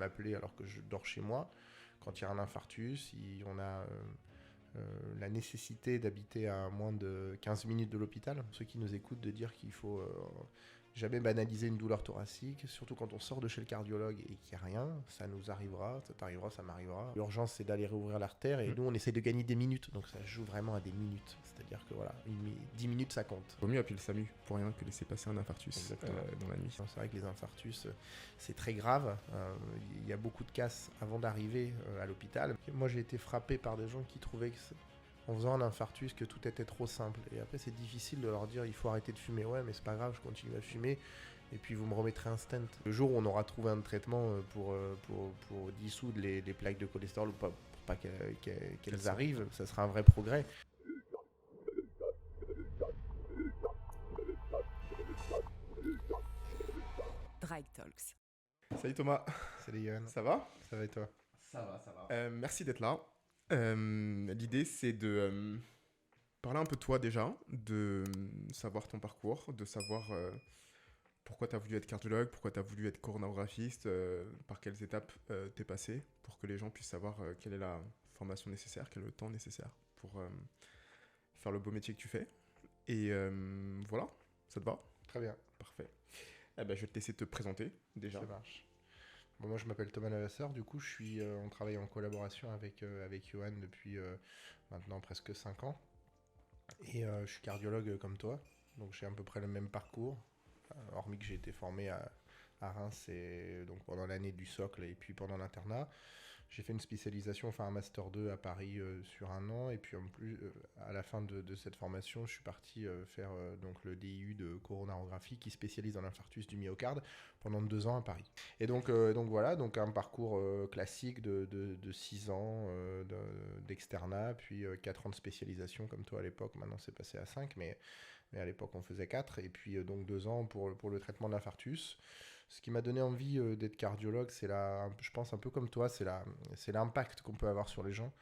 m'appeler alors que je dors chez moi. Quand il y a un infarctus, on a la nécessité d'habiter à moins de 15 minutes de l'hôpital. Ceux qui nous écoutent, de dire qu'il faut jamais banaliser une douleur thoracique, surtout quand on sort de chez le cardiologue et qu'il n'y a rien, ça nous arrivera, ça t'arrivera, ça m'arrivera. L'urgence, c'est d'aller réouvrir l'artère et nous, on essaie de gagner des minutes, donc ça joue vraiment à des minutes. C'est-à-dire que voilà, 10 minutes, ça compte. Vaut mieux appeler le SAMU pour rien que laisser passer un infarctus dans la nuit. C'est vrai que les infarctus, c'est très grave. Il y a beaucoup de casses avant d'arriver à l'hôpital. Moi, j'ai été frappé par des gens qui trouvaient que en faisant un infarctus que tout était trop simple. Et après, c'est difficile de leur dire il faut arrêter de fumer. Ouais, mais c'est pas grave, je continue à fumer. Et puis vous me remettrez un stent. Le jour où on aura trouvé un traitement pour dissoudre les plaques de cholestérol ou pas, pour pas qu'elles arrivent, ça sera un vrai progrès. Drag Talks. Salut Thomas. Salut Yoann. Ça va ? Ça va et toi ? Ça va. Merci d'être là. L'idée, c'est de parler un peu de toi déjà, de savoir ton parcours, de savoir pourquoi tu as voulu être cardiologue, pourquoi tu as voulu être coronarographiste, par quelles étapes tu es passé, pour que les gens puissent savoir quelle est la formation nécessaire, quel est le temps nécessaire pour faire le beau métier que tu fais. Et voilà, ça te va ? Très bien. Parfait. Je vais te laisser te présenter déjà. Ça marche. Bon, moi, je m'appelle Thomas Lavasseur. Du coup, on travaille en collaboration avec Yoann depuis maintenant presque 5 ans. Et je suis cardiologue comme toi. Donc, j'ai à peu près le même parcours. Hormis que j'ai été formé à Reims donc pendant l'année du socle et puis pendant l'internat. J'ai fait une spécialisation, enfin un Master 2 à Paris sur 1 an. Et puis en plus, à la fin de cette formation, je suis parti faire donc le DIU de coronarographie qui spécialise dans l'infarctus du myocarde pendant 2 ans à Paris. Et donc voilà, donc un parcours classique de 6 ans d'externat, puis 4 ans de spécialisation comme toi à l'époque. Maintenant c'est passé à 5, mais à l'époque on faisait 4. Et puis donc 2 ans pour le traitement de l'infarctus. Ce qui m'a donné envie d'être cardiologue, je pense un peu comme toi, c'est l'impact qu'on peut avoir sur les gens.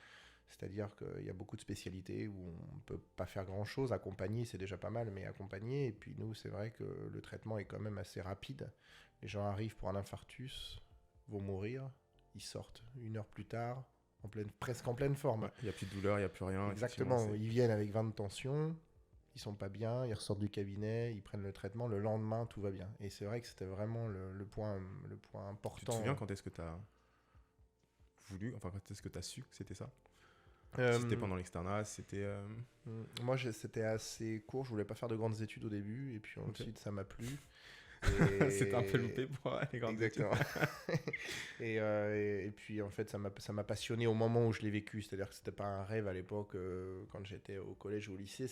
C'est-à-dire qu'il y a beaucoup de spécialités où on ne peut pas faire grand-chose. Accompagner, c'est déjà pas mal, mais accompagner. Et puis nous, c'est vrai que le traitement est quand même assez rapide. Les gens arrivent pour un infarctus, vont mourir, ils sortent 1 heure plus tard, presque en pleine forme. Il n'y a plus de douleur, il n'y a plus rien. Exactement, ils viennent avec 20 de tension. Ils sont pas bien, ils ressortent du cabinet, ils prennent le traitement, le lendemain tout va bien. Et c'est vrai que c'était vraiment le point important. Tu te souviens quand est-ce que tu as voulu, enfin quand est-ce que tu as su que c'était ça ? C'était pendant l'externat, c'était... Moi c'était assez court, je voulais pas faire de grandes études au début, et puis ensuite ça m'a plu. C'était un peu loupé pour les grandes études. et puis en fait ça m'a passionné au moment où je l'ai vécu, c'est-à-dire que c'était pas un rêve à l'époque, quand j'étais au collège ou au lycée,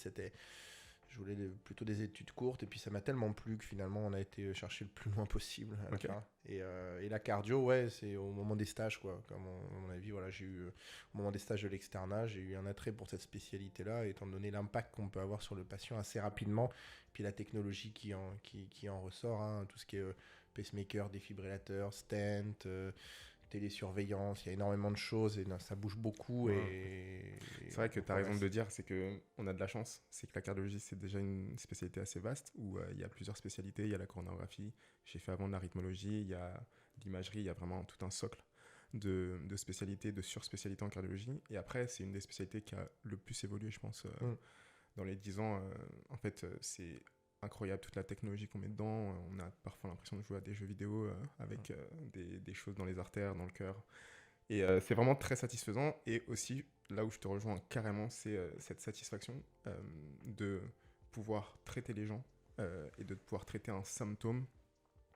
je voulais plutôt des études courtes, et puis ça m'a tellement plu que finalement on a été chercher le plus loin possible à la fin. Et la cardio, ouais, c'est au moment des stages, quoi. Comme à mon avis, voilà, au moment des stages de l'externat, j'ai eu un attrait pour cette spécialité-là, étant donné l'impact qu'on peut avoir sur le patient assez rapidement, puis la technologie qui en ressort, hein, tout ce qui est pacemaker, défibrillateur, stent, télésurveillance, il y a énormément de choses et ça bouge beaucoup. C'est vrai que tu as raison de le dire, c'est qu'on a de la chance. C'est que la cardiologie, c'est déjà une spécialité assez vaste où il y a plusieurs spécialités. Il y a la coronarographie, j'ai fait avant de la rythmologie, il y a l'imagerie, il y a vraiment tout un socle de spécialités, de surspécialités en cardiologie. Et après, c'est une des spécialités qui a le plus évolué, je pense, dans les 10 ans. En fait, c'est incroyable toute la technologie qu'on met dedans. On a parfois l'impression de jouer à des jeux vidéo avec des choses dans les artères, dans le cœur. Et c'est vraiment très satisfaisant. Et aussi, là où je te rejoins carrément, c'est cette satisfaction de pouvoir traiter les gens et de pouvoir traiter un symptôme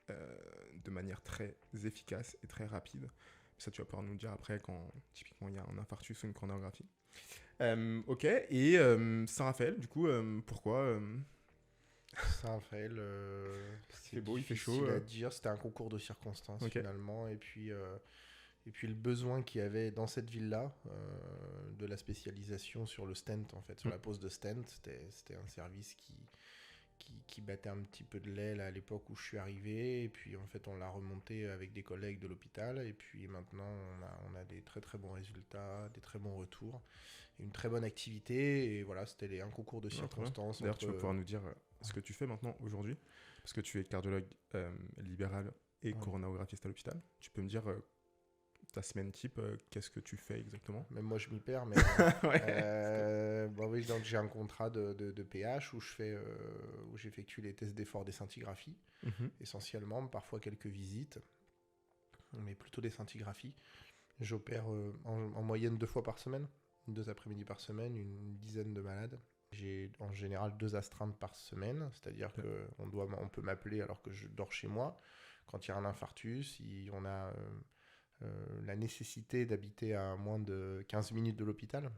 de manière très efficace et très rapide. Ça, tu vas pouvoir nous le dire après quand typiquement il y a un infarctus ou une coronarographie. Ok, et Saint-Raphaël, du coup, pourquoi Saint-Raphaël, il fait beau, il fait chaud. C'est difficile à dire, c'était un concours de circonstances finalement, et puis le besoin qu'il y avait dans cette ville-là de la spécialisation sur le stent, en fait, sur la pose de stent, c'était un service qui battait un petit peu de l'aile à l'époque où je suis arrivé, et puis en fait on l'a remonté avec des collègues de l'hôpital, et puis maintenant on a des très très bons résultats, des très bons retours, une très bonne activité, et voilà, c'était un concours de circonstances. D'ailleurs, tu vas pouvoir nous dire ce que tu fais maintenant aujourd'hui, parce que tu es cardiologue libéral et coronarographiste à l'hôpital. Tu peux me dire ta semaine type, qu'est-ce que tu fais exactement? Même moi, je m'y perds, mais oui, donc j'ai un contrat de PH où où j'effectue les tests d'effort des scintigraphies, essentiellement, parfois quelques visites, mais plutôt des scintigraphies. J'opère en moyenne 2 fois par semaine, 2 après-midi par semaine, une dizaine de malades. J'ai en général 2 astreintes par semaine, c'est-à-dire qu'on peut m'appeler alors que je dors chez moi. Quand il y a un infarctus, si on a la nécessité d'habiter à moins de 15 minutes de l'hôpital,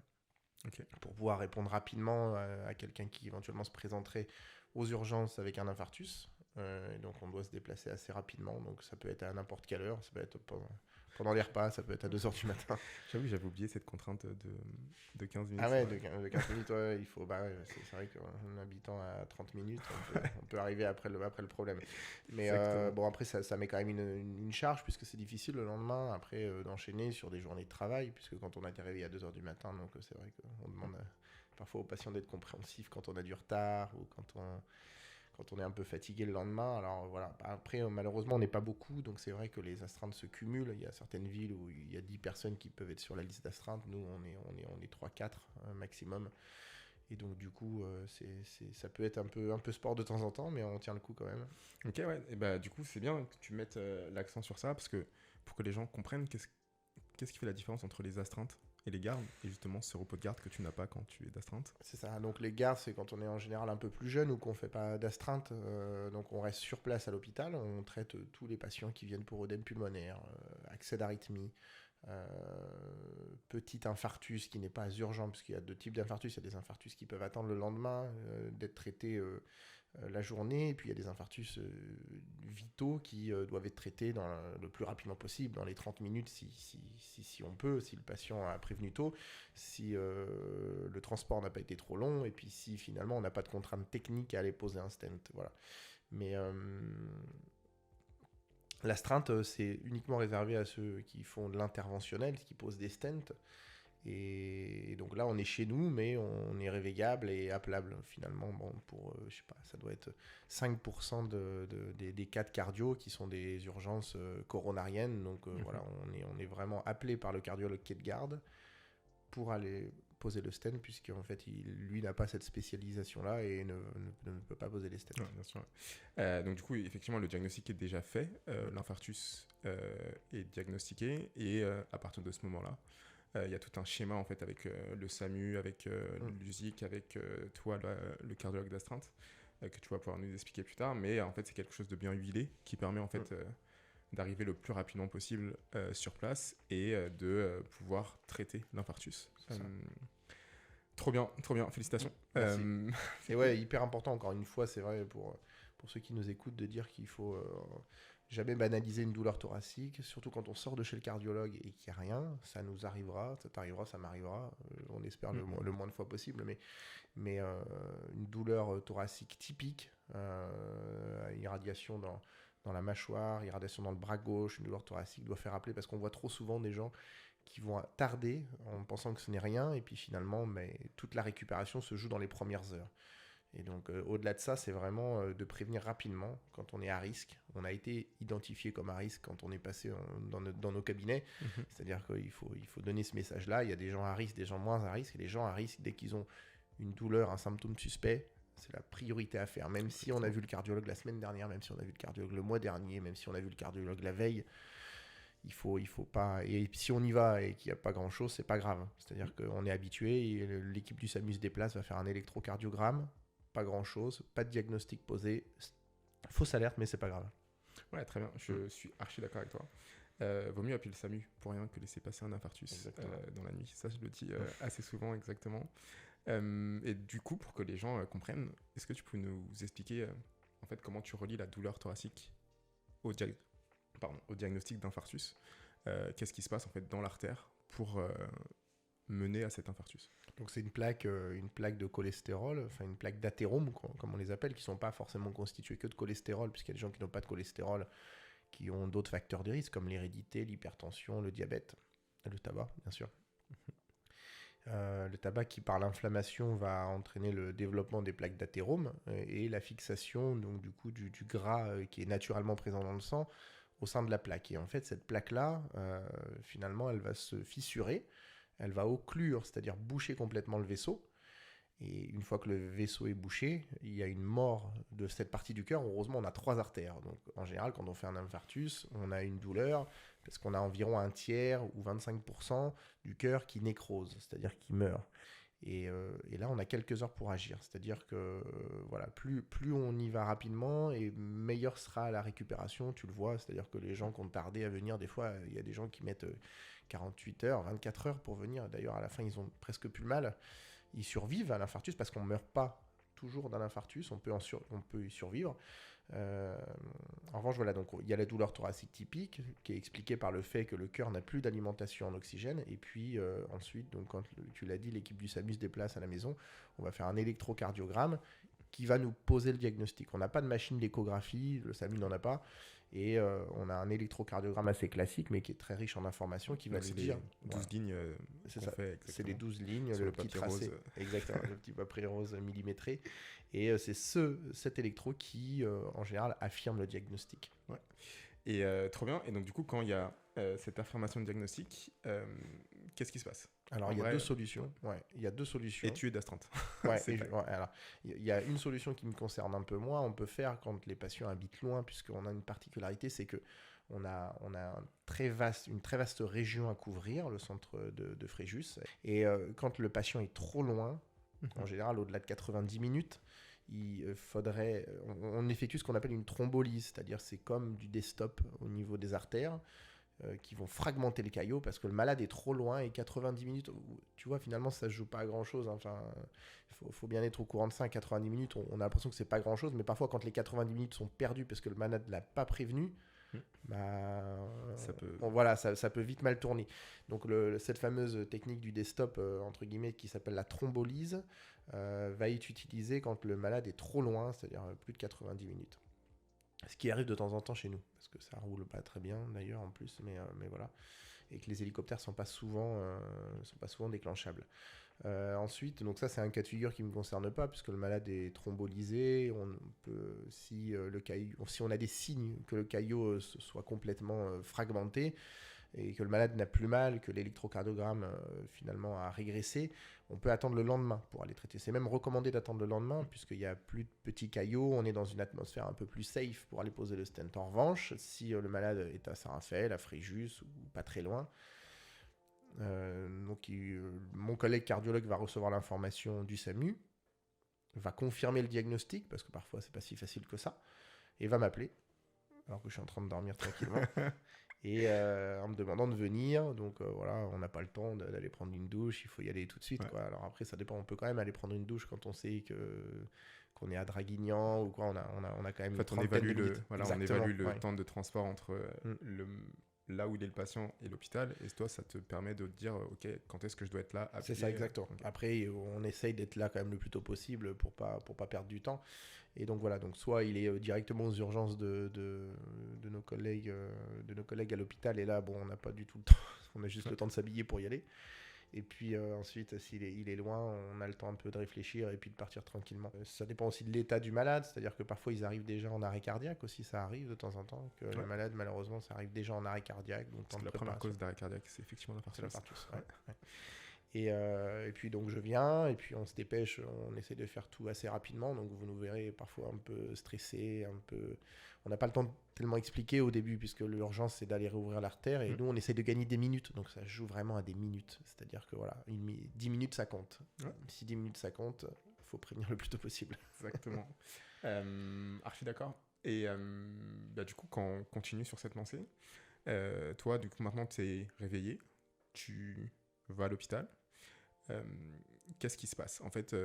pour pouvoir répondre rapidement à quelqu'un qui éventuellement se présenterait aux urgences avec un infarctus. Et donc on doit se déplacer assez rapidement, donc ça peut être à n'importe quelle heure, ça peut être pendant les repas, ça peut être à 2h du matin. J'avais oublié cette contrainte de 15 minutes. Ah ouais, de 15 minutes, ouais, il faut, c'est vrai qu'en habitant à 30 minutes, on peut arriver après le problème. Mais après, ça met quand même une charge, puisque c'est difficile le lendemain, après, d'enchaîner sur des journées de travail, puisque quand on a été réveillé à 2h du matin, donc c'est vrai qu'on demande parfois aux patients d'être compréhensifs quand on a du retard, ou quand on est un peu fatigué le lendemain. Alors voilà, après malheureusement on n'est pas beaucoup, donc c'est vrai que les astreintes se cumulent. Il y a certaines villes où il y a 10 personnes qui peuvent être sur la liste d'astreintes. Nous on est 3-4 maximum. Et donc du coup ça peut être un peu sport de temps en temps, mais on tient le coup quand même. Ok, ouais, et du coup c'est bien que tu mettes l'accent sur ça, parce que pour que les gens comprennent qu'est-ce qui fait la différence entre les astreintes et les gardes, et justement ce repos de garde que tu n'as pas quand tu es d'astreinte. C'est ça, donc les gardes, c'est quand on est en général un peu plus jeune ou qu'on ne fait pas d'astreinte, donc on reste sur place à l'hôpital, on traite tous les patients qui viennent pour œdème pulmonaire, accès d'arythmie, petit infarctus qui n'est pas urgent, parce qu'il y a 2 types d'infarctus, il y a des infarctus qui peuvent attendre le lendemain d'être traités la journée, et puis il y a des infarctus vitaux qui doivent être traités le plus rapidement possible, dans les 30 minutes si on peut, si le patient a prévenu tôt, si le transport n'a pas été trop long, et puis si finalement on n'a pas de contrainte technique à aller poser un stent. Voilà. Mais l'astreinte, c'est uniquement réservé à ceux qui font de l'interventionnel, qui posent des stents. Et donc là, on est chez nous, mais on est réveillable et appelable finalement. Pour, je sais pas, ça doit être 5% des cas de cardio qui sont des urgences coronariennes. Donc voilà, on est vraiment appelé par le cardiologue qui est de garde pour aller poser le stent, puisqu'en fait, lui n'a pas cette spécialisation-là et ne peut pas poser les stents. Ouais, bien sûr. Donc du coup, effectivement, le diagnostic est déjà fait. L'infarctus est diagnostiqué, et à partir de ce moment-là, il y a tout un schéma en fait avec le SAMU, avec l'USIC, avec toi, le cardiologue d'astreinte, que tu vas pouvoir nous expliquer plus tard. Mais en fait, c'est quelque chose de bien huilé qui permet en fait d'arriver le plus rapidement possible sur place et de pouvoir traiter l'infarctus. Trop bien, félicitations. Et ouais, hyper important encore une fois, c'est vrai pour ceux qui nous écoutent, de dire qu'il faut jamais banaliser une douleur thoracique, surtout quand on sort de chez le cardiologue et qu'il n'y a rien. Ça nous arrivera, ça t'arrivera, ça m'arrivera, on espère le moins de fois possible, mais une douleur thoracique typique, irradiation dans la mâchoire, irradiation dans le bras gauche, une douleur thoracique doit faire appeler, parce qu'on voit trop souvent des gens qui vont tarder en pensant que ce n'est rien, et puis finalement toute la récupération se joue dans les premières heures. Et donc au-delà de ça, c'est vraiment de prévenir rapidement quand on est à risque. On a été identifié comme à risque quand on est passé dans nos cabinets. C'est-à-dire qu'il faut donner ce message-là. Il y a des gens à risque, des gens moins à risque. Et les gens à risque, dès qu'ils ont une douleur, un symptôme suspect, c'est la priorité à faire. Même si on a vu le cardiologue la semaine dernière, même si on a vu le cardiologue le mois dernier, même si on a vu le cardiologue la veille, il faut pas. Et si on y va et qu'il n'y a pas grand-chose, c'est pas grave. C'est-à-dire qu'on est habitué, et l'équipe du SAMU se déplace, va faire un électrocardiogramme. Pas grand-chose, pas de diagnostic posé, fausse alerte, mais c'est pas grave. Ouais, très bien, je suis archi d'accord avec toi. Vaut mieux appeler le SAMU pour rien que laisser passer un infarctus dans la nuit. Ça, je le dis assez souvent, exactement. Et du coup, pour que les gens comprennent, est-ce que tu peux nous expliquer en fait comment tu relis la douleur thoracique au diagnostic d'infarctus? Qu'est-ce qui se passe en fait dans l'artère pour mener à cet infarctus? Donc c'est une plaque de cholestérol, enfin une plaque d'athérome, comme on les appelle, qui ne sont pas forcément constituées que de cholestérol, puisqu'il y a des gens qui n'ont pas de cholestérol, qui ont d'autres facteurs de risque, comme l'hérédité, l'hypertension, le diabète, le tabac, bien sûr. Le tabac qui, par l'inflammation, va entraîner le développement des plaques d'athérome et la fixation donc, du coup, du gras qui est naturellement présent dans le sang au sein de la plaque. Et en fait, cette plaque-là, finalement, elle va se fissurer, elle va occlure, c'est-à-dire boucher complètement le vaisseau. Et une fois que le vaisseau est bouché, il y a une mort de cette partie du cœur. Heureusement, on a 3 artères. Donc, en général, quand on fait un infarctus, on a une douleur parce qu'on a environ un tiers ou 25% du cœur qui nécrose, c'est-à-dire qui meurt. Et là, on a quelques heures pour agir. C'est-à-dire que voilà, plus on y va rapidement, et meilleure sera la récupération. Tu le vois, c'est-à-dire que les gens qui ont tardé à venir, des fois, il y a des gens qui mettent 48 heures, 24 heures pour venir. D'ailleurs, à la fin, ils ont presque plus mal. Ils survivent à l'infarctus parce qu'on ne meurt pas toujours d'un infarctus, on peut y survivre. En revanche, voilà, donc il y a la douleur thoracique typique qui est expliquée par le fait que le cœur n'a plus d'alimentation en oxygène. Et puis ensuite, donc, quand tu l'as dit, l'équipe du SAMU se déplace à la maison, on va faire un électrocardiogramme qui va nous poser le diagnostic. On n'a pas de machine d'échographie, le SAMU n'en a pas. Et on a un électrocardiogramme assez classique, mais qui est très riche en informations, qui va nous dire... 12 lignes c'est ça, c'est les 12 lignes, le petit tracé. Exactement, le petit papier rose millimétré. Et c'est cet électro qui, en général, affirme le diagnostic. Ouais. Et trop bien. Et donc, du coup, quand il y a cette affirmation de diagnostic, qu'est-ce qui se passe? Alors, il y a deux solutions. Ouais, il y a deux solutions. Études d'astreinte. Ouais, alors, il y a une solution qui me concerne un peu moins. On peut faire quand les patients habitent loin, puisqu'on a une particularité, c'est que on a une très vaste région à couvrir, le centre de Fréjus. Et quand le patient est trop loin, en général au-delà de 90 minutes, on effectue ce qu'on appelle une thrombolyse, c'est-à-dire c'est comme du desktop au niveau des artères qui vont fragmenter le caillot parce que le malade est trop loin, et 90 minutes, tu vois, finalement ça ne se joue pas à grand-chose. Enfin, faut bien être au courant de ça. À 90 minutes, on a l'impression que c'est pas grand-chose, mais parfois quand les 90 minutes sont perdues parce que le malade ne l'a pas prévenu, ça peut vite mal tourner. Donc cette fameuse technique du desktop, entre guillemets, qui s'appelle la thrombolyse, va être utilisée quand le malade est trop loin, c'est-à-dire plus de 90 minutes. Ce qui arrive de temps en temps chez nous, parce que ça roule pas très bien d'ailleurs en plus, mais voilà. Et que les hélicoptères sont pas souvent déclenchables. Ensuite, donc ça c'est un cas de figure qui me concerne pas, puisque le malade est thrombolysé. On peut, si on a des signes que le caillot soit complètement fragmenté et que le malade n'a plus mal, que l'électrocardiogramme finalement a régressé, on peut attendre le lendemain pour aller traiter. C'est même recommandé d'attendre le lendemain, puisqu'il n'y a plus de petits caillots, on est dans une atmosphère un peu plus safe pour aller poser le stent. En revanche, si le malade est à Saint-Raphaël, à Fréjus ou pas très loin, mon collègue cardiologue va recevoir l'information du SAMU, va confirmer le diagnostic, parce que parfois c'est pas si facile que ça, et va m'appeler, alors que je suis en train de dormir tranquillement, et en me demandant de venir. Donc voilà, on n'a pas le temps d'aller prendre une douche, il faut y aller tout de suite. Ouais. Quoi. Alors après, ça dépend, on peut quand même aller prendre une douche quand on sait qu'on est à Draguignan ou quoi, on a quand même... En fait, on évalue le temps de transport entre là où il est le patient et l'hôpital, et toi ça te permet de te dire ok, quand est-ce que je dois être là, c'est ça, exactement. Okay. Après on essaye d'être là quand même le plus tôt possible pour pas perdre du temps, et donc voilà, donc soit il est directement aux urgences de nos collègues à l'hôpital, et là bon, on n'a pas du tout le temps, on a juste le temps de s'habiller pour y aller. Et puis ensuite, s'il est loin, on a le temps un peu de réfléchir et puis de partir tranquillement. Ça dépend aussi de l'état du malade, c'est-à-dire que parfois ils arrivent déjà en arrêt cardiaque aussi, ça arrive de temps en temps, que le malade malheureusement ça arrive déjà en arrêt cardiaque. Donc la première cause d'arrêt cardiaque, c'est effectivement l'infarctus. Ouais. Et puis donc je viens, et puis on se dépêche, on essaie de faire tout assez rapidement, donc vous nous verrez parfois un peu stressé, on n'a pas le temps de tellement expliquer au début, puisque l'urgence c'est d'aller réouvrir l'artère, et nous on essaie de gagner des minutes, donc ça joue vraiment à des minutes, c'est-à-dire que voilà, 10 minutes ça compte. Si 10 minutes ça compte, il faut prévenir le plus tôt possible. Exactement. Archi d'accord. Et du coup, quand on continue sur cette lancée, toi du coup maintenant tu es réveillé, tu vas à l'hôpital. Qu'est-ce qui se passe en fait?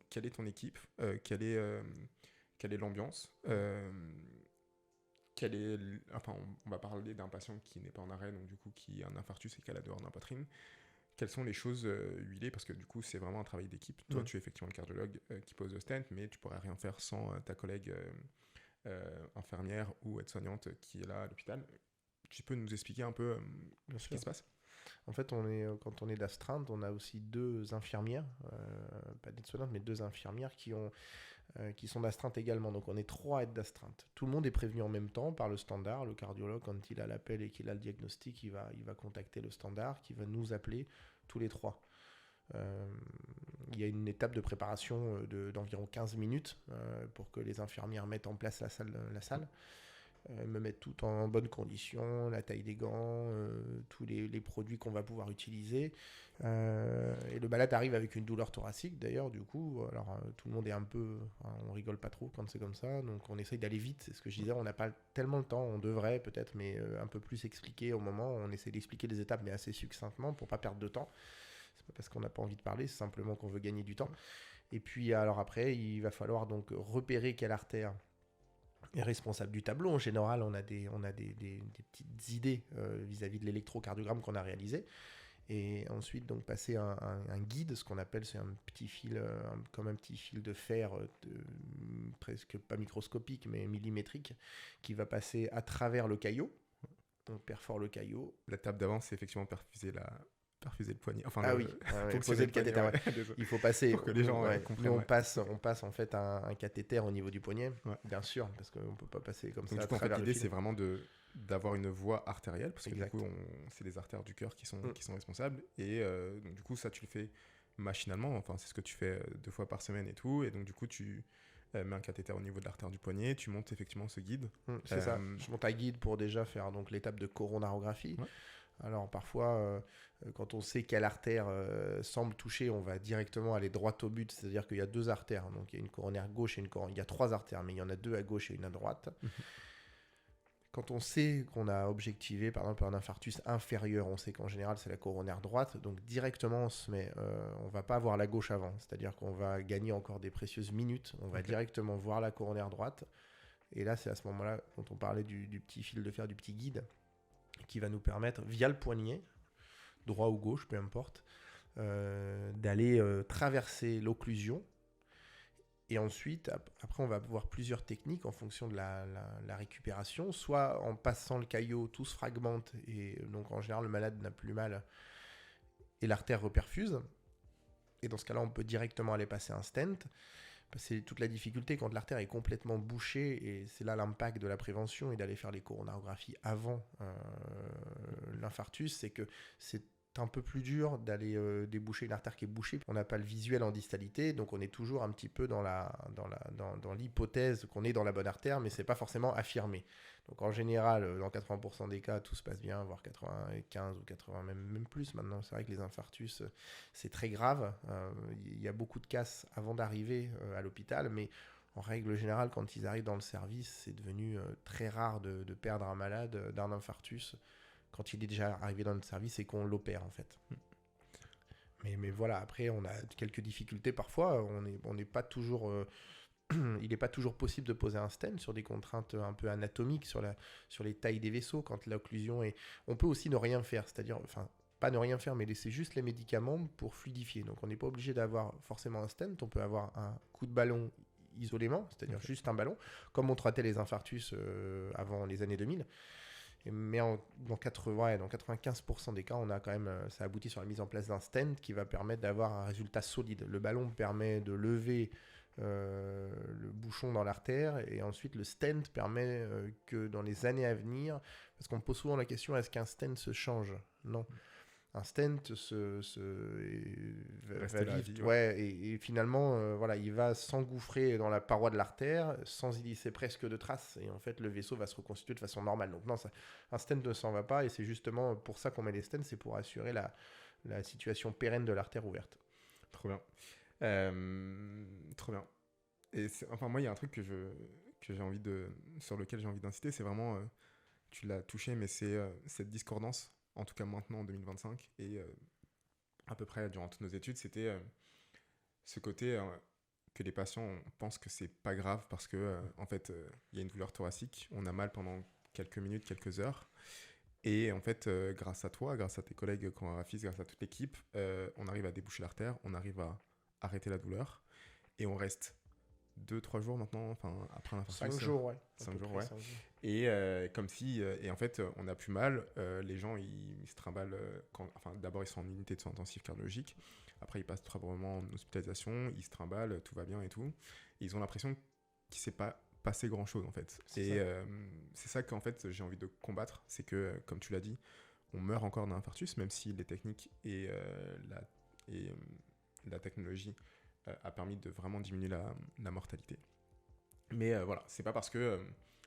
Quelle est ton équipe? Quelle est l'ambiance? On va parler d'un patient qui n'est pas en arrêt, donc du coup qui a un infarctus et qui a la douleur d'un poitrine. Quelles sont les choses huilées? Parce que du coup c'est vraiment un travail d'équipe. Toi tu es effectivement le cardiologue qui pose le stent, mais tu pourrais rien faire sans ta collègue infirmière ou aide-soignante qui est là à l'hôpital. Tu peux nous expliquer un peu ce qui se passe? En fait, quand on est d'astreinte, on a aussi 2 infirmières, pas d'aides-soignantes, mais 2 infirmières qui ont qui sont d'astreinte également. Donc on est 3 à être d'astreinte. Tout le monde est prévenu en même temps par le standard. Le cardiologue, quand il a l'appel et qu'il a le diagnostic, il va contacter le standard qui va nous appeler tous les 3. Il y a une étape de préparation d'environ 15 minutes pour que les infirmières mettent en place la salle. Me mettre tout en bonne condition, la taille des gants, tous les produits qu'on va pouvoir utiliser. Et le malade arrive avec une douleur thoracique d'ailleurs, du coup. Alors tout le monde est un peu... on rigole pas trop quand c'est comme ça, donc on essaye d'aller vite. C'est ce que je disais, on n'a pas tellement le temps, on devrait peut-être, mais un peu plus expliquer au moment. On essaie d'expliquer les étapes, mais assez succinctement pour pas perdre de temps. C'est pas parce qu'on n'a pas envie de parler, c'est simplement qu'on veut gagner du temps. Et puis alors après, il va falloir donc repérer quelle artère est responsable du tableau. En général, on a des petites idées vis-à-vis de l'électrocardiogramme qu'on a réalisé. Et ensuite, donc, passer un guide, ce qu'on appelle, c'est un petit fil, comme un petit fil de fer, presque pas microscopique, mais millimétrique, qui va passer à travers le caillot. On perfore le caillot. La table d'avant, c'est effectivement perfuser le poignet. Enfin, poser le cathéter. Ouais. Il faut passer. Pour que les gens comprennent. Nous, on passe en fait un cathéter au niveau du poignet, bien sûr, parce qu'on peut pas passer comme donc, ça. Du coup, en fait, l'idée, c'est vraiment d'avoir une voie artérielle, parce que du coup, c'est les artères du cœur qui sont responsables. Et donc, du coup, ça, tu le fais machinalement. Enfin, c'est ce que tu fais 2 fois par semaine et tout. Et donc, du coup, tu mets un cathéter au niveau de l'artère du poignet. Tu montes effectivement ce guide. C'est ça. Je monte un guide pour déjà faire donc l'étape de coronarographie. Ouais. Alors parfois, quand on sait quelle artère semble toucher, on va directement aller droit au but, c'est-à-dire qu'il y a 2 artères, donc il y a une coronaire gauche et il y a 3 artères, mais il y en a 2 à gauche et une à droite. Quand on sait qu'on a objectivé, par exemple, un infarctus inférieur, on sait qu'en général c'est la coronaire droite, donc directement on va pas voir la gauche avant, c'est-à-dire qu'on va gagner encore des précieuses minutes, on va directement voir la coronaire droite, et là c'est à ce moment-là, quand on parlait du petit fil de fer, du petit guide, qui va nous permettre, via le poignet, droit ou gauche, peu importe, d'aller traverser l'occlusion. Et ensuite, après, on va avoir plusieurs techniques en fonction de la récupération. Soit en passant le caillot, tout se fragmente, et donc en général, le malade n'a plus mal, et l'artère reperfuse. Et dans ce cas-là, on peut directement aller passer un stent. C'est toute la difficulté quand l'artère est complètement bouchée, et c'est là l'impact de la prévention et d'aller faire les coronarographies avant l'infarctus, c'est que c'est un peu plus dur d'aller déboucher une artère qui est bouchée. On n'a pas le visuel en distalité, donc on est toujours un petit peu dans l'hypothèse qu'on est dans la bonne artère, mais c'est pas forcément affirmé. Donc en général, dans 80% des cas, tout se passe bien, voire 95 ou 80, même plus maintenant. C'est vrai que les infarctus, c'est très grave. Il y a beaucoup de casses avant d'arriver à l'hôpital, mais en règle générale, quand ils arrivent dans le service, c'est devenu très rare de perdre un malade d'un infarctus quand il est déjà arrivé dans notre service et qu'on l'opère en fait. Mais voilà, après on a quelques difficultés parfois, on n'est pas toujours... il n'est pas toujours possible de poser un stent sur des contraintes un peu anatomiques, sur les tailles des vaisseaux, quand l'occlusion est... On peut aussi ne rien faire, c'est-à-dire, enfin, pas ne rien faire, mais laisser juste les médicaments pour fluidifier. Donc on n'est pas obligé d'avoir forcément un stent, on peut avoir un coup de ballon isolément, c'est-à-dire juste un ballon, comme on traitait les infarctus avant les années 2000. Mais dans 95% des cas, on a quand même, ça aboutit sur la mise en place d'un stent qui va permettre d'avoir un résultat solide. Le ballon permet de lever le bouchon dans l'artère, et ensuite le stent permet que dans les années à venir, parce qu'on me pose souvent la question, est-ce qu'un stent se change ? Non. Un stent va vivre, et finalement voilà, il va s'engouffrer dans la paroi de l'artère sans y laisser presque de traces, et en fait le vaisseau va se reconstituer de façon normale. Donc non, un stent ne s'en va pas, et c'est justement pour ça qu'on met les stents, c'est pour assurer la situation pérenne de l'artère ouverte. Trop bien. Trop bien. Et enfin, moi, il y a un truc sur lequel j'ai envie d'insister, c'est vraiment, tu l'as touché, mais c'est cette discordance, en tout cas maintenant en 2025, et à peu près durant toutes nos études, c'était ce côté que les patients pensent que c'est pas grave parce que en fait, il y a une douleur thoracique, on a mal pendant quelques minutes, quelques heures, et en fait, grâce à toi, grâce à tes collègues chorégraphistes, grâce à toute l'équipe, on arrive à déboucher l'artère, on arrive à arrêter la douleur, et on reste 2-3 jours maintenant, après un infarctus. 5 jours, ouais. 5 jours, ouais. 5 jours. Et comme si, et en fait, on a plus mal, les gens, ils se trimballent, d'abord ils sont en unité de soins intensifs cardiologiques, après ils passent probablement en hospitalisation, ils se trimballent, tout va bien et tout, et ils ont l'impression qu'il ne s'est pas passé grand-chose en fait. C'est ça qu'en fait j'ai envie de combattre, c'est que, comme tu l'as dit, on meurt encore d'un infarctus, même si les techniques et la technologie a permis de vraiment diminuer la mortalité. Mais voilà, c'est pas parce que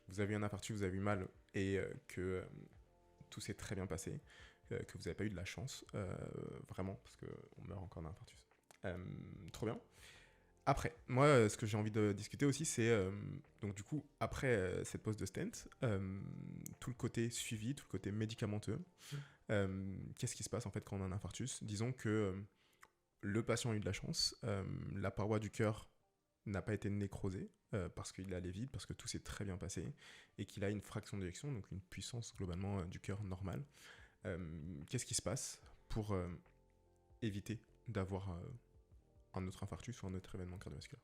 vous avez eu un infarctus, vous avez eu mal et que tout s'est très bien passé, que vous n'avez pas eu de la chance, vraiment, parce qu'on meurt encore d'un infarctus. Trop bien. Après, moi, ce que j'ai envie de discuter aussi, c'est, donc du coup, après cette pose de stent, tout le côté suivi, tout le côté médicamenteux, qu'est-ce qui se passe en fait quand on a un infarctus ? Disons que le patient a eu de la chance, la paroi du cœur n'a pas été nécrosée, parce qu'il allait vide, parce que tout s'est très bien passé, et qu'il a une fraction d'éjection, donc une puissance globalement du cœur normale. Qu'est-ce qui se passe pour éviter d'avoir un autre infarctus ou un autre événement cardiovasculaire ?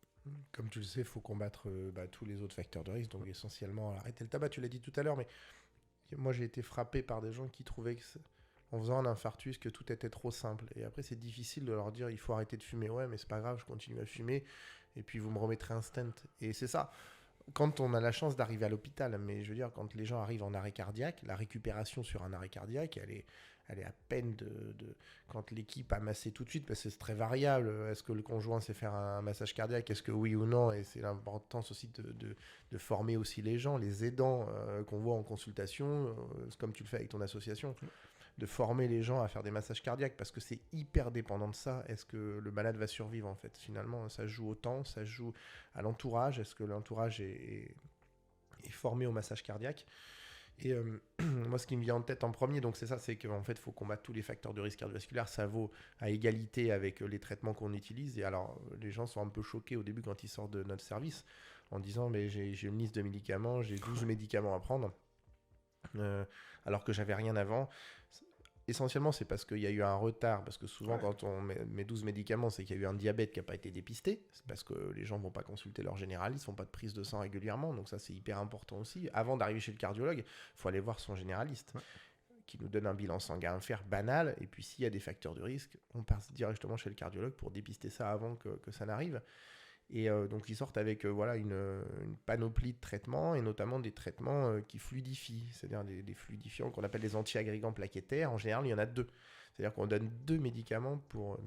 Comme tu le sais, il faut combattre tous les autres facteurs de risque, donc essentiellement arrêter le tabac, tu l'as dit tout à l'heure, mais moi j'ai été frappé par des gens qui trouvaient que en faisant un infarctus que tout était trop simple, et après c'est difficile de leur dire il faut arrêter de fumer, ouais mais c'est pas grave, je continue à fumer, et puis vous me remettrez un stent, et c'est ça. Quand on a la chance d'arriver à l'hôpital, mais je veux dire, quand les gens arrivent en arrêt cardiaque, la récupération sur un arrêt cardiaque, elle est à peine quand l'équipe a massé tout de suite, parce que c'est très variable. Est-ce que le conjoint sait faire un massage cardiaque ? Est-ce que oui ou non ? Et c'est l'importance aussi de former aussi les gens, les aidants qu'on voit en consultation, comme tu le fais avec ton association. De former les gens à faire des massages cardiaques, parce que c'est hyper dépendant de ça. Est-ce que le malade va survivre en fait ? Finalement, ça joue au temps, ça joue à l'entourage. Est-ce que l'entourage est formé au massage cardiaque ? Et moi, ce qui me vient en tête en premier, donc c'est ça, c'est qu'en fait, il faut combattre tous les facteurs de risque cardiovasculaire. Ça vaut à égalité avec les traitements qu'on utilise. Et alors, les gens sont un peu choqués au début quand ils sortent de notre service en disant mais j'ai une liste de médicaments, j'ai 12 médicaments à prendre, alors que j'avais rien avant. Essentiellement, c'est parce qu'il y a eu un retard, parce que souvent, quand on met 12 médicaments, c'est qu'il y a eu un diabète qui n'a pas été dépisté, c'est parce que les gens ne vont pas consulter leur généraliste, ils ne font pas de prise de sang régulièrement, donc ça, c'est hyper important aussi. Avant d'arriver chez le cardiologue, il faut aller voir son généraliste, qui nous donne un bilan sanguin à faire banal, et puis s'il y a des facteurs de risque, on passe directement chez le cardiologue pour dépister ça avant que ça n'arrive. Et donc ils sortent avec une panoplie de traitements, et notamment des traitements qui fluidifient, c'est-à-dire des fluidifiants qu'on appelle des anti-agrégants plaquettaires. En général, il y en a 2. C'est-à-dire qu'on donne 2 médicaments pour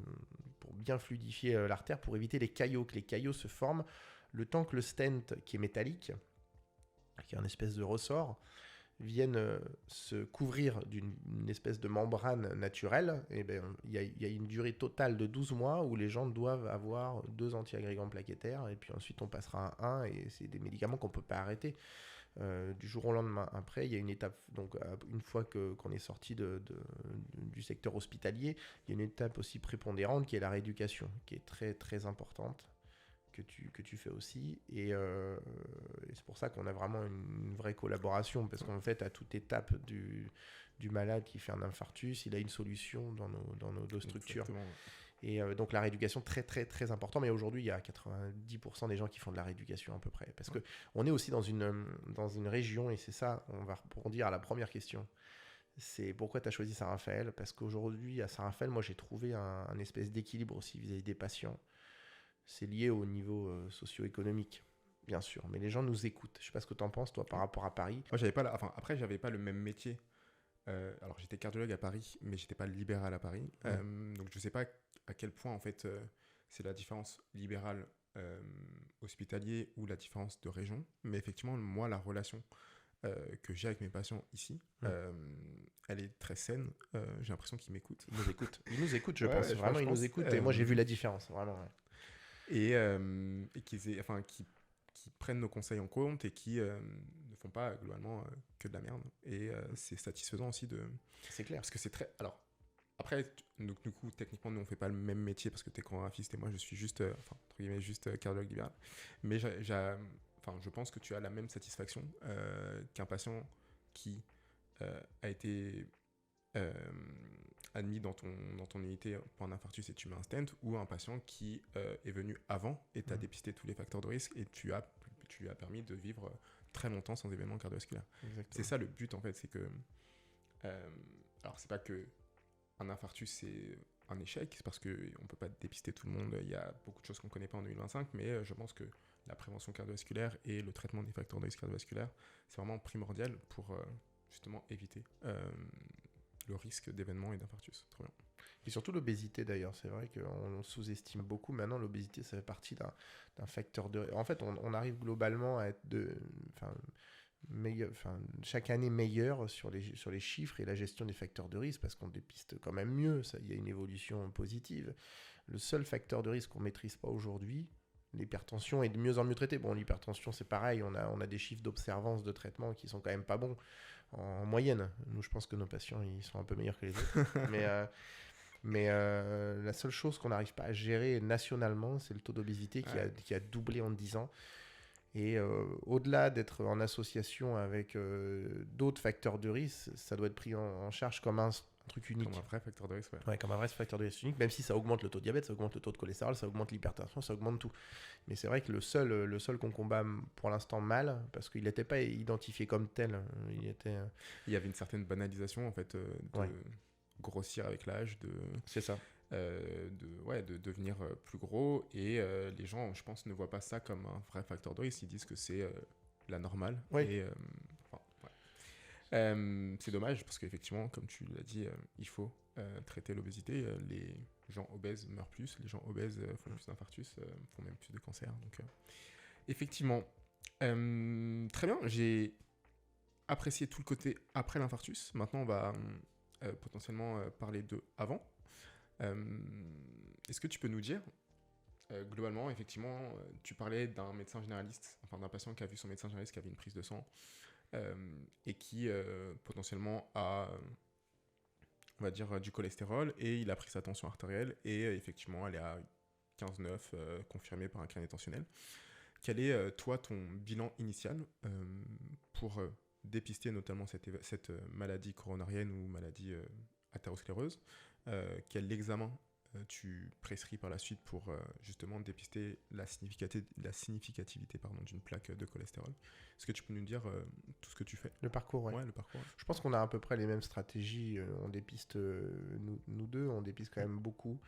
bien fluidifier l'artère, pour éviter les caillots, que les caillots se forment le temps que le stent, qui est métallique, qui est un espèce de ressort, viennent se couvrir d'une espèce de membrane naturelle. Et il y a une durée totale de 12 mois où les gens doivent avoir 2 anti-agrégants plaquettaires, et puis ensuite on passera à 1, et c'est des médicaments qu'on ne peut pas arrêter du jour au lendemain. Après, il y a une étape, donc une fois qu'on est sorti du secteur hospitalier, il y a une étape aussi prépondérante qui est la rééducation, qui est très très importante, que tu fais aussi, et c'est pour ça qu'on a vraiment une vraie collaboration, parce qu'en fait à toute étape du malade qui fait un infarctus, il a une solution dans nos 2 structures. Exactement. Et donc la rééducation, très très très important, mais aujourd'hui il y a 90% des gens qui font de la rééducation à peu près, parce qu'on est aussi dans une région, et c'est ça, on va rebondir à la première question. C'est pourquoi tu as choisi Saint-Raphaël, parce qu'aujourd'hui à Saint-Raphaël, moi j'ai trouvé un espèce d'équilibre aussi vis-à-vis des patients. C'est lié au niveau socio-économique, bien sûr. Mais les gens nous écoutent. Je ne sais pas ce que tu en penses, toi, par rapport à Paris. Moi, après, j'avais pas le même métier. Alors, j'étais cardiologue à Paris, mais j'étais pas libéral à Paris. Donc, je sais pas à quel point, en fait, c'est la différence libérale hospitalier ou la différence de région. Mais effectivement, moi, la relation que j'ai avec mes patients ici, elle est très saine. J'ai l'impression qu'ils m'écoutent. Ils nous écoutent, je pense. Vraiment, ils nous écoutent. Et moi, j'ai vu la différence, vraiment. Ouais. Et qui prennent nos conseils en compte, et qui ne font pas globalement que de la merde. Et c'est satisfaisant aussi de... C'est clair. Parce que c'est très... Alors, après, donc, du coup, techniquement, nous, on ne fait pas le même métier, parce que tu es chorégraphiste et moi, je suis juste, entre guillemets, juste cardiologue libéral. Mais je pense que tu as la même satisfaction qu'un patient qui a été admis dans ton unité pour un infarctus et tu mets un stent, ou un patient qui est venu avant et t'a dépisté tous les facteurs de risque et tu lui as permis de vivre très longtemps sans événement cardiovasculaire. Exactement. C'est ça le but en fait, c'est que alors c'est pas que un infarctus c'est un échec, c'est parce qu'on ne peut pas dépister tout le monde, il y a beaucoup de choses qu'on ne connaît pas en 2025, mais je pense que la prévention cardiovasculaire et le traitement des facteurs de risque cardiovasculaire, c'est vraiment primordial pour justement éviter le risque d'événements et d'infarctus. Trop bien. Et surtout l'obésité d'ailleurs, c'est vrai qu'on sous-estime beaucoup. Maintenant, l'obésité, ça fait partie d'un facteur de... En fait, on arrive globalement à être chaque année meilleur sur les chiffres et la gestion des facteurs de risque parce qu'on dépiste quand même mieux. Il y a une évolution positive. Le seul facteur de risque qu'on ne maîtrise pas aujourd'hui, l'hypertension est de mieux en mieux traitée. Bon, l'hypertension, c'est pareil. On a des chiffres d'observance de traitement qui sont quand même pas bons en moyenne. Nous, je pense que nos patients, ils sont un peu meilleurs que les autres. Mais la seule chose qu'on n'arrive pas à gérer nationalement, c'est le taux d'obésité qui a doublé en 10 ans. Et au-delà d'être en association avec d'autres facteurs de risque, ça doit être pris en charge comme un truc unique. Comme un vrai facteur de risque, ouais, comme un vrai facteur de risque unique, même si ça augmente le taux de diabète, ça augmente le taux de cholestérol, ça augmente l'hypertension, ça augmente tout. Mais c'est vrai que le seul qu'on combat pour l'instant mal, parce qu'il n'était pas identifié comme tel. Il y avait une certaine banalisation, en fait, grossir avec l'âge, c'est ça. De devenir plus gros, et les gens, je pense, ne voient pas ça comme un vrai facteur de risque, ils disent que c'est la normale. Oui. Et, c'est dommage parce qu'effectivement, comme tu l'as dit, il faut traiter l'obésité. Les gens obèses meurent plus, les gens obèses font plus d'infarctus, font même plus de cancer. Donc, effectivement, très bien, j'ai apprécié tout le côté après l'infarctus. Maintenant, on va potentiellement parler de avant. Est-ce que tu peux nous dire, globalement, effectivement, tu parlais d'un médecin généraliste, enfin d'un patient qui a vu son médecin généraliste qui avait une prise de sang et qui potentiellement a, on va dire, du cholestérol, et il a pris sa tension artérielle et effectivement elle est à 15,9 confirmée par un carnet tensionnel. Quel est, toi, ton bilan initial pour dépister notamment cette maladie coronarienne ou maladie athéroscléreuse? Quel examen tu prescris par la suite pour justement dépister la significativité d'une plaque de cholestérol? Est-ce que tu peux nous dire tout ce que tu fais? Le parcours, ouais. Le parcours. Je pense qu'on a à peu près les mêmes stratégies. On dépiste, nous deux, on dépiste quand même beaucoup.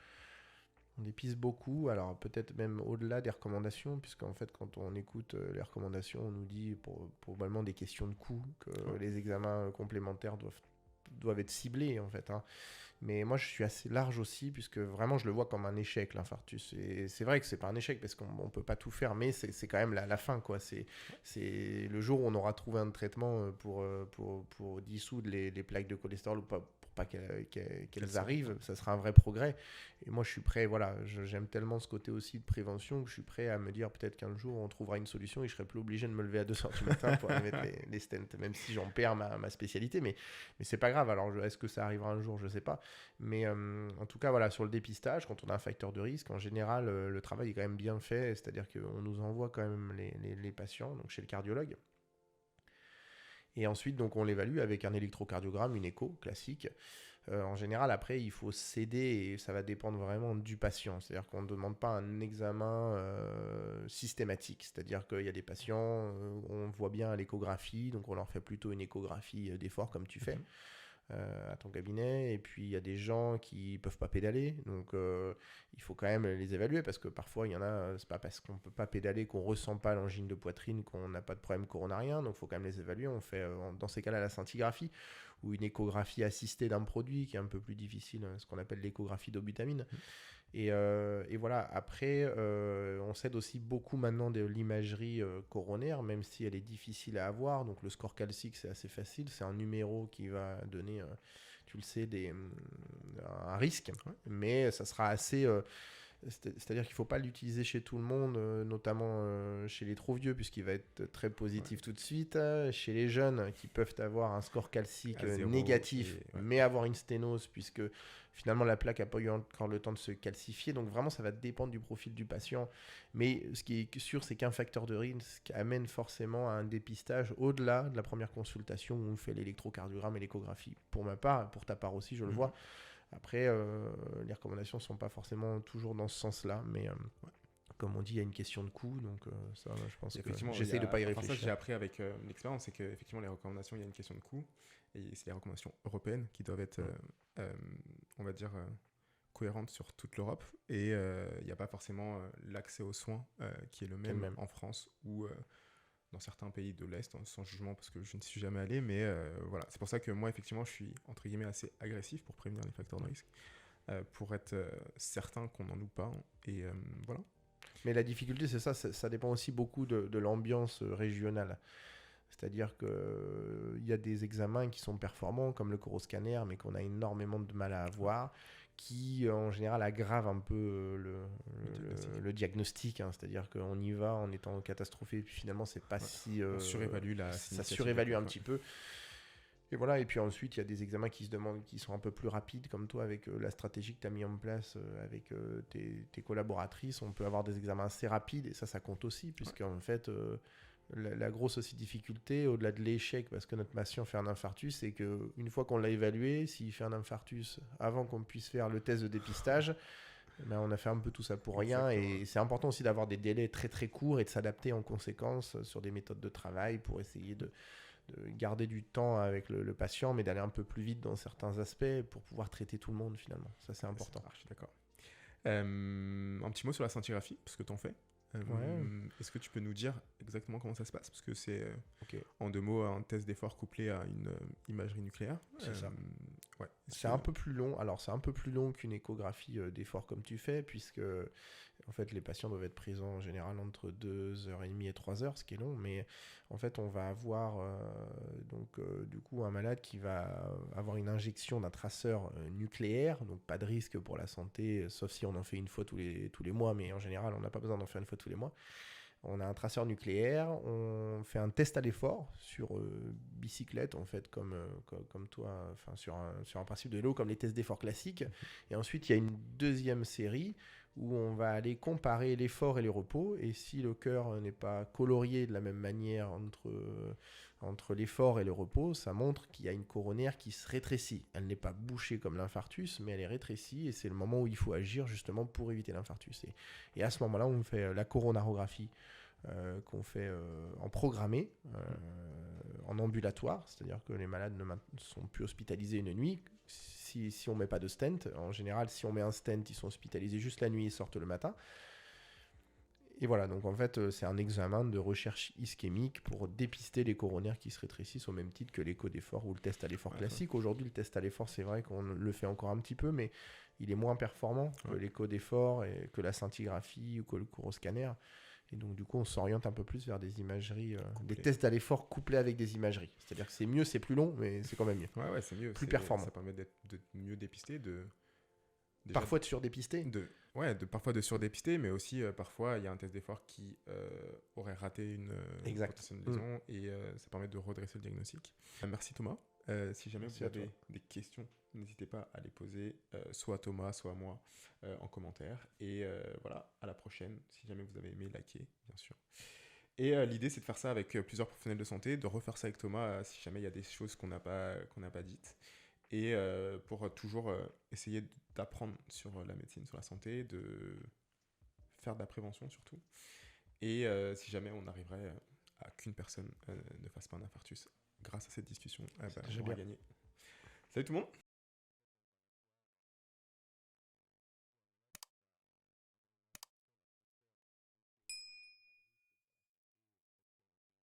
On dépiste beaucoup, alors peut-être même au-delà des recommandations, puisqu'en fait, quand on écoute les recommandations, on nous dit probablement des questions de coût, que les examens complémentaires doivent être ciblés, en fait. Mais moi, je suis assez large aussi, puisque vraiment, je le vois comme un échec, l'infarctus. Et c'est vrai que c'est pas un échec, parce qu'on ne peut pas tout faire, mais c'est quand même la fin, quoi. C'est le jour où on aura trouvé un traitement pour dissoudre les plaques de cholestérol, ou pas qu'elles arrivent, ça sera un vrai progrès. Et moi, je suis prêt, voilà, j'aime tellement ce côté aussi de prévention que je suis prêt à me dire peut-être qu'un jour, on trouvera une solution et je serai plus obligé de me lever à 2h du matin pour aller mettre les stents, même si j'en perds ma spécialité. Mais c'est pas grave. Alors, est-ce que ça arrivera un jour? Je sais pas. Mais en tout cas, voilà, sur le dépistage, quand on a un facteur de risque, en général, le travail est quand même bien fait. C'est-à-dire qu'on nous envoie quand même les patients, donc chez le cardiologue. Et ensuite, donc, on l'évalue avec un électrocardiogramme, une écho classique. En général, après, il faut s'aider et ça va dépendre vraiment du patient. C'est-à-dire qu'on ne demande pas un examen systématique. C'est-à-dire qu'il y a des patients, on voit bien à l'échographie, donc on leur fait plutôt une échographie d'effort comme tu fais à ton cabinet. Et puis, il y a des gens qui ne peuvent pas pédaler. Donc, il faut quand même les évaluer parce que parfois, il y en a, c'est pas parce qu'on ne peut pas pédaler qu'on ne ressent pas l'angine de poitrine, qu'on n'a pas de problème coronarien. Donc, il faut quand même les évaluer. On fait, dans ces cas-là, la scintigraphie ou une échographie assistée d'un produit qui est un peu plus difficile, ce qu'on appelle l'échographie d'obutamine. Et voilà, après, on s'aide aussi beaucoup maintenant de l'imagerie coronaire, même si elle est difficile à avoir. Donc le score calcique, c'est assez facile. C'est un numéro qui va donner, tu le sais, un risque. Mais ça sera assez... c'est-à-dire qu'il ne faut pas l'utiliser chez tout le monde, notamment chez les trop vieux, puisqu'il va être très positif tout de suite. Chez les jeunes qui peuvent avoir un score calcique négatif, mais avoir une sténose, puisque finalement la plaque n'a pas eu encore le temps de se calcifier. Donc vraiment, ça va dépendre du profil du patient. Mais ce qui est sûr, c'est qu'un facteur de risque amène forcément à un dépistage au-delà de la première consultation où on fait l'électrocardiogramme et l'échographie. Pour ma part, pour ta part aussi, je le vois. Après, les recommandations ne sont pas forcément toujours dans ce sens-là, mais comme on dit, il y a une question de coût, donc ça, je pense que j'essaie de ne pas y réfléchir. Ça, j'ai appris avec l'expérience, c'est qu'effectivement, les recommandations, il y a une question de coût, et c'est les recommandations européennes qui doivent être, on va dire, cohérentes sur toute l'Europe, et il n'y a pas forcément l'accès aux soins qui est le même en France ou dans certains pays de l'Est, sans jugement parce que je ne suis jamais allé, mais voilà. C'est pour ça que moi, effectivement, je suis, entre guillemets, assez agressif pour prévenir les facteurs de risque, pour être certain qu'on n'en loupe pas, et voilà. Mais la difficulté, c'est ça dépend aussi beaucoup de l'ambiance régionale. C'est-à-dire qu'il y a des examens qui sont performants, comme le coroscanner, mais qu'on a énormément de mal à avoir, qui en général aggravent un peu le diagnostic. Hein. C'est-à-dire qu'on y va en étant catastrophé, et puis finalement, c'est pas si... on surévalue ça surévalue un petit peu. Et voilà, et puis ensuite, il y a des examens qui sont un peu plus rapides, comme toi, avec la stratégie que tu as mis en place avec tes collaboratrices. On peut avoir des examens assez rapides, et ça compte aussi, puisqu'en fait, la grosse aussi difficulté, au-delà de l'échec, parce que notre patient fait un infarctus, c'est qu'une fois qu'on l'a évalué, s'il fait un infarctus avant qu'on puisse faire le test de dépistage, ben on a fait un peu tout ça pour rien. Exactement. Et c'est important aussi d'avoir des délais très très courts et de s'adapter en conséquence sur des méthodes de travail pour essayer de garder du temps avec le patient, mais d'aller un peu plus vite dans certains aspects pour pouvoir traiter tout le monde finalement. Ça, c'est important. Je suis d'accord. Un petit mot sur la scintigraphie, parce que tu en fais. Est-ce que tu peux nous dire exactement comment ça se passe? Parce que c'est, en 2 mots, un test d'effort couplé à une imagerie nucléaire. C'est ça. Ouais. C'est un peu plus long. Alors, c'est un peu plus long qu'une échographie d'effort comme tu fais, puisque en fait, les patients doivent être présents en général entre 2h30 et 3h, ce qui est long. Mais en fait, on va avoir du coup un malade qui va avoir une injection d'un traceur nucléaire, donc pas de risque pour la santé, sauf si on en fait une fois tous les mois, mais en général, on n'a pas besoin d'en faire une fois tous les mois. On a un traceur nucléaire, on fait un test à l'effort sur bicyclette, en fait, comme toi, sur un principe de vélo, comme les tests d'effort classiques. Et ensuite, il y a une deuxième série où on va aller comparer l'effort et les repos. Et si le cœur n'est pas colorié de la même manière entre l'effort et le repos, ça montre qu'il y a une coronaire qui se rétrécit. Elle n'est pas bouchée comme l'infarctus, mais elle est rétrécie, et c'est le moment où il faut agir justement pour éviter l'infarctus. Et à ce moment-là, on fait la coronarographie qu'on fait en programmé, en ambulatoire, c'est-à-dire que les malades ne sont plus hospitalisés une nuit. Si on ne met pas de stent, en général, si on met un stent, ils sont hospitalisés juste la nuit et sortent le matin. Et voilà, donc en fait, c'est un examen de recherche ischémique pour dépister les coronaires qui se rétrécissent au même titre que l'écho d'effort ou le test à l'effort classique. Aujourd'hui, le test à l'effort, c'est vrai qu'on le fait encore un petit peu, mais il est moins performant que l'écho d'effort et que la scintigraphie ou que le coroscanner. Et donc, du coup, on s'oriente un peu plus vers des imageries, des tests à l'effort couplés avec des imageries. C'est-à-dire que c'est mieux, c'est plus long, mais c'est quand même mieux. Ouais, c'est mieux. Plus performant. Ça permet de mieux dépister, parfois de surdépister. Parfois de surdépister, mais aussi parfois il y a un test d'effort qui aurait raté une potentielle lésion, et ça permet de redresser le diagnostic. Merci Thomas. Si jamais vous avez des questions, n'hésitez pas à les poser soit à Thomas, soit à moi en commentaire. Et voilà, à la prochaine. Si jamais vous avez aimé, likez, bien sûr. Et l'idée, c'est de faire ça avec plusieurs professionnels de santé, de refaire ça avec Thomas si jamais il y a des choses qu'on n'a pas dites. Et pour toujours essayer d'apprendre sur la médecine, sur la santé, de faire de la prévention surtout. Et si jamais on arriverait à qu'une personne ne fasse pas un infarctus grâce à cette discussion, on va gagner. Salut tout le monde!